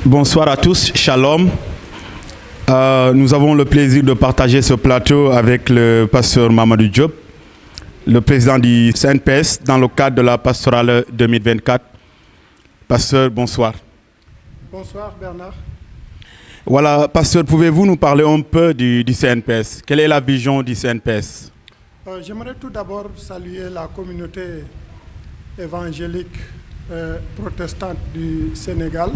Bonsoir à tous, shalom. Nous avons le plaisir de partager ce plateau avec le pasteur Mamadou Diop, le président du CNPS dans le cadre de la pastorale 2024. Pasteur, bonsoir. Bonsoir Bernard. Voilà, pasteur, pouvez-vous nous parler un peu du CNPS? Quelle est la vision du CNPS? J'aimerais tout d'abord saluer la communauté évangélique protestante du Sénégal.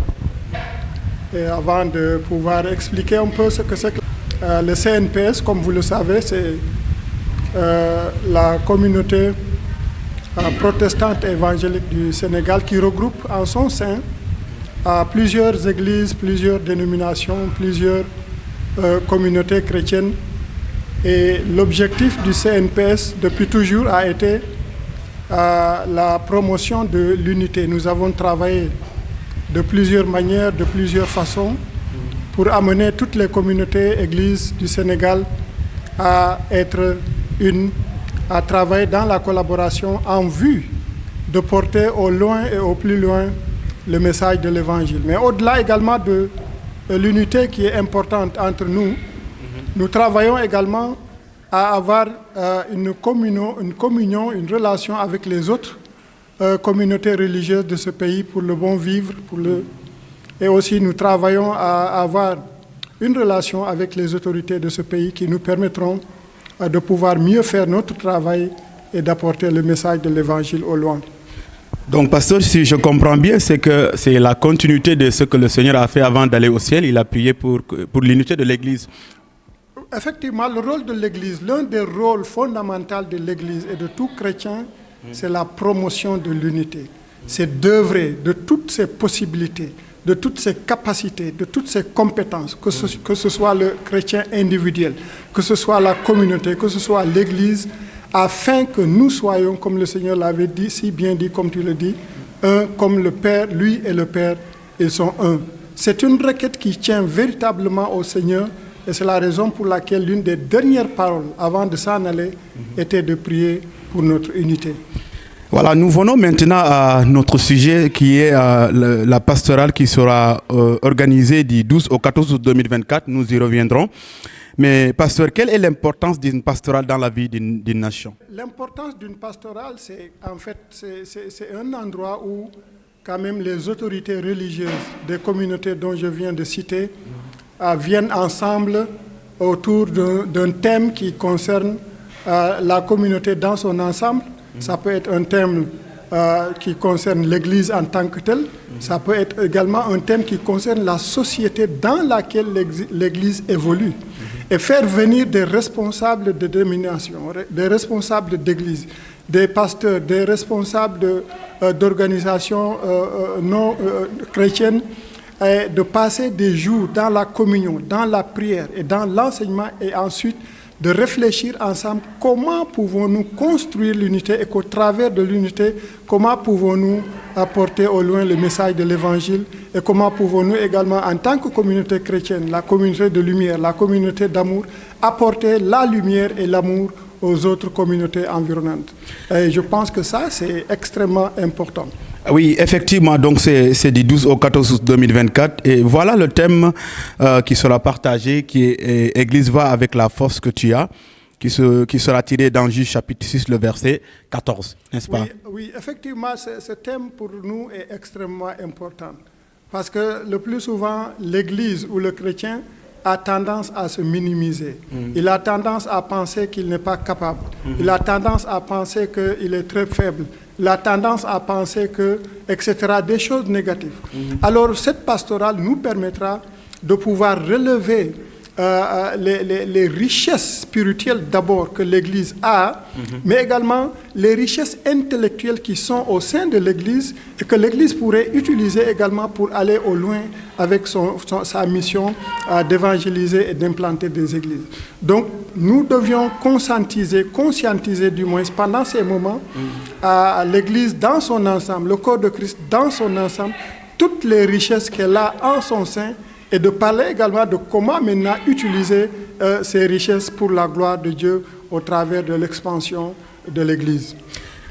Et avant de pouvoir expliquer un peu ce que c'est que le CNPS, comme vous le savez, c'est la communauté protestante évangélique du Sénégal qui regroupe en son sein plusieurs églises, plusieurs dénominations, plusieurs communautés chrétiennes. Et l'objectif du CNPS depuis toujours a été la promotion de l'unité. Nous avons travaillé de plusieurs manières, de plusieurs façons, pour amener toutes les communautés églises du Sénégal à être une, à travailler dans la collaboration en vue de porter au loin et au plus loin le message de l'Évangile. Mais au-delà également de l'unité qui est importante entre nous, nous travaillons également à avoir une communion, une relation avec les autres communautés religieuses de ce pays pour le bon vivre, et aussi nous travaillons à avoir une relation avec les autorités de ce pays qui nous permettront de pouvoir mieux faire notre travail et d'apporter le message de l'Évangile au loin. Donc, pasteur, si je comprends bien, c'est que c'est la continuité de ce que le Seigneur a fait avant d'aller au ciel. Il a prié pour l'unité de l'Église. Effectivement, le rôle de l'Église, l'un des rôles fondamentaux de l'Église et de tout chrétien, c'est la promotion de l'unité. C'est d'œuvrer de toutes ses possibilités, de toutes ses capacités, de toutes ses compétences, que ce soit le chrétien individuel, que ce soit la communauté, que ce soit l'Église, afin que nous soyons, comme le Seigneur l'avait dit, si bien dit, comme tu le dis, un comme le Père, lui et le Père, ils sont un. C'est une requête qui tient véritablement au Seigneur, et c'est la raison pour laquelle l'une des dernières paroles, avant de s'en aller, était de prier pour notre unité. Voilà, nous venons maintenant à notre sujet qui est la pastorale qui sera organisée du 12 au 14 août 2024. Nous y reviendrons. Mais pasteur, quelle est l'importance d'une pastorale dans la vie d'une nation? L'importance d'une pastorale, c'est en fait c'est un endroit où quand même les autorités religieuses des communautés dont je viens de citer viennent ensemble autour d'un thème qui concerne la communauté dans son ensemble. Ça peut être un thème qui concerne l'Église en tant que telle. Ça peut être également un thème qui concerne la société dans laquelle l'Église évolue. Et faire venir des responsables de dénomination, des responsables d'Église, des pasteurs, des responsables d'organisations non chrétiennes, et de passer des jours dans la communion, dans la prière et dans l'enseignement, et ensuite de réfléchir ensemble comment pouvons-nous construire l'unité et qu'au travers de l'unité, comment pouvons-nous apporter au loin le message de l'Évangile et comment pouvons-nous également, en tant que communauté chrétienne, la communauté de lumière, la communauté d'amour, apporter la lumière et l'amour aux autres communautés environnantes. Et je pense que ça, c'est extrêmement important. Oui, effectivement, donc c'est du 12 au 14 août 2024 et voilà le thème qui sera partagé, qui est Église va avec la force que tu as, qui sera tiré dans Juge chapitre 6, le verset 14, n'est-ce pas? Oui, effectivement, ce thème pour nous est extrêmement important parce que le plus souvent, l'Église ou le chrétien a tendance à se minimiser. Il a tendance à penser qu'il n'est pas capable. Il a tendance à penser qu'il est très faible. Il a tendance à penser que, etc., des choses négatives. Alors, cette pastorale nous permettra de pouvoir relever les richesses spirituelles d'abord que l'Église a, mais également les richesses intellectuelles qui sont au sein de l'Église et que l'Église pourrait utiliser également pour aller au loin avec sa mission d'évangéliser et d'implanter des églises. Donc, nous devions conscientiser du moins pendant ces moments à l'Église dans son ensemble, le corps de Christ dans son ensemble, toutes les richesses qu'elle a en son sein, et de parler également de comment maintenant utiliser ces richesses pour la gloire de Dieu au travers de l'expansion de l'Église.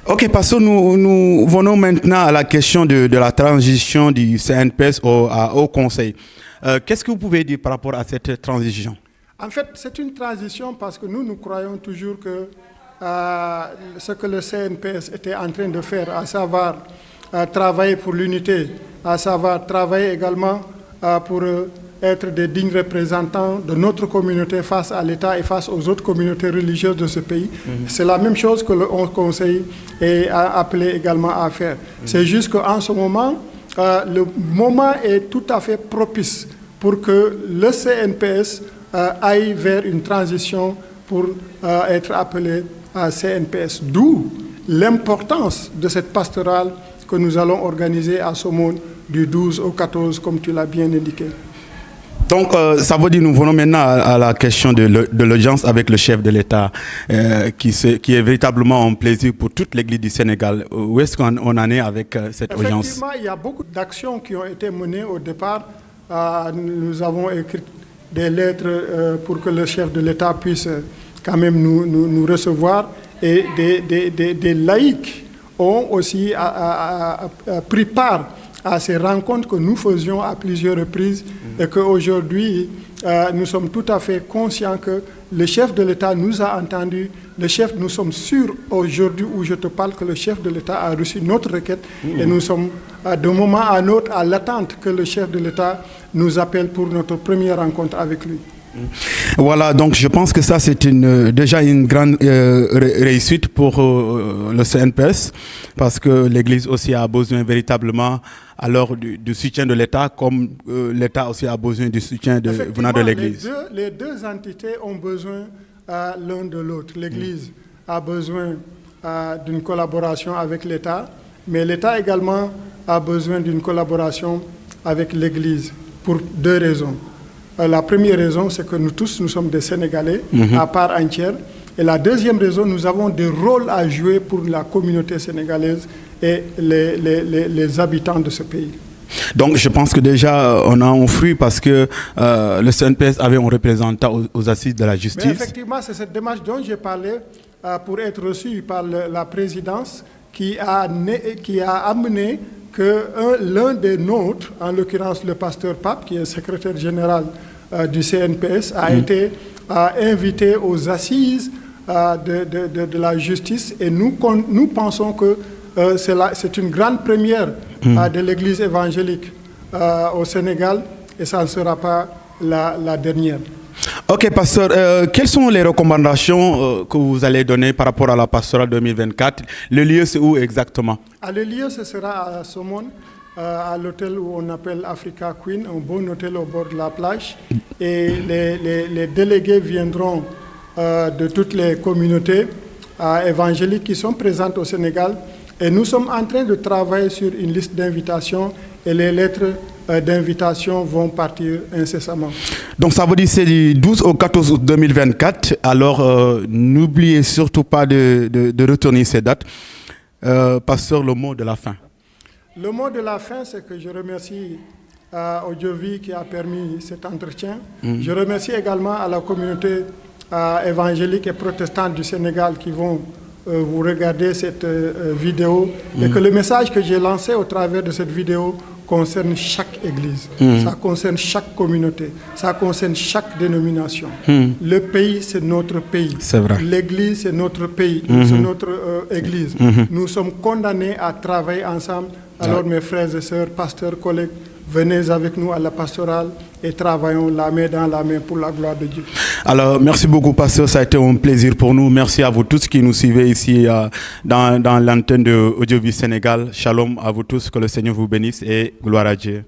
Ok, pasteur, nous venons maintenant à la question de la transition du CNPS au Conseil. Qu'est-ce que vous pouvez dire par rapport à cette transition? En fait, c'est une transition parce que nous croyons toujours que ce que le CNPS était en train de faire, à savoir travailler pour l'unité, à savoir travailler également pour être des dignes représentants de notre communauté face à l'État et face aux autres communautés religieuses de ce pays. C'est la même chose que le Conseil est appelé également à faire. C'est juste qu'en ce moment, le moment est tout à fait propice pour que le CNPS aille vers une transition pour être appelé à CNPS. D'où l'importance de cette pastorale que nous allons organiser à Somone du 12 au 14, comme tu l'as bien indiqué. Donc, ça veut dire, nous venons maintenant à la question de l'audience avec le chef de l'État, qui est véritablement un plaisir pour toute l'Église du Sénégal. Où est-ce qu'on en est avec cette audience? Effectivement, il y a beaucoup d'actions qui ont été menées au départ. Nous avons écrit des lettres pour que le chef de l'État puisse quand même nous recevoir. Et des laïcs ont aussi pris part à ces rencontres que nous faisions à plusieurs reprises et qu'aujourd'hui, nous sommes tout à fait conscients que le chef de l'État nous a entendus. Nous sommes sûrs aujourd'hui où je te parle que le chef de l'État a reçu notre requête et nous sommes d'un moment à un autre à l'attente que le chef de l'État nous appelle pour notre première rencontre avec lui. Voilà, donc je pense que ça c'est déjà une grande réussite pour le CNPS parce que l'Église aussi a besoin véritablement alors du soutien de l'État comme l'État aussi a besoin du soutien venant de l'Église. Les deux entités ont besoin l'un de l'autre. L'Église a besoin d'une collaboration avec l'État, mais l'État également a besoin d'une collaboration avec l'Église pour deux raisons. La première raison, c'est que nous tous, nous sommes des Sénégalais à part entière. Et la deuxième raison, nous avons des rôles à jouer pour la communauté sénégalaise et les habitants de ce pays. Donc je pense que déjà on a un fruit parce que le CNPS avait un représentant aux assises de la justice. Mais effectivement, c'est cette démarche dont j'ai parlé pour être reçu par la présidence qui a amené que l'un des nôtres, en l'occurrence le pasteur Pape, qui est secrétaire général du CNPS, a été invité aux assises de la justice et nous pensons que c'est une grande première de l'Église évangélique au Sénégal et ça ne sera pas la dernière. Ok, pasteur, quelles sont les recommandations que vous allez donner par rapport à la pastorale 2024? Le lieu, c'est où exactement? Le lieu, ce sera à Somone, à l'hôtel où on appelle Africa Queen, un bon hôtel au bord de la plage. Et les délégués viendront de toutes les communautés évangéliques qui sont présentes au Sénégal. Et nous sommes en train de travailler sur une liste d'invitations et les lettres d'invitation vont partir incessamment. Donc ça veut dire c'est du 12 au 14 août 2024. Alors n'oubliez surtout pas de retenir ces dates. Pasteur, le mot de la fin. Le mot de la fin, c'est que je remercie Audiovi qui a permis cet entretien. Je remercie également à la communauté évangélique et protestante du Sénégal qui vont vous regarder cette vidéo et que le message que j'ai lancé au travers de cette vidéo concerne chaque église, ça concerne chaque communauté, ça concerne chaque dénomination. Le pays, c'est notre pays. C'est vrai. L'église, c'est notre pays, c'est notre église. Nous sommes condamnés à travailler ensemble. Alors mes frères et sœurs, pasteurs, collègues, venez avec nous à la pastorale et travaillons la main dans la main pour la gloire de Dieu. Alors, merci beaucoup, pasteur. Ça a été un plaisir pour nous. Merci à vous tous qui nous suivez ici dans l'antenne de Audiovi Sénégal. Shalom à vous tous. Que le Seigneur vous bénisse et gloire à Dieu.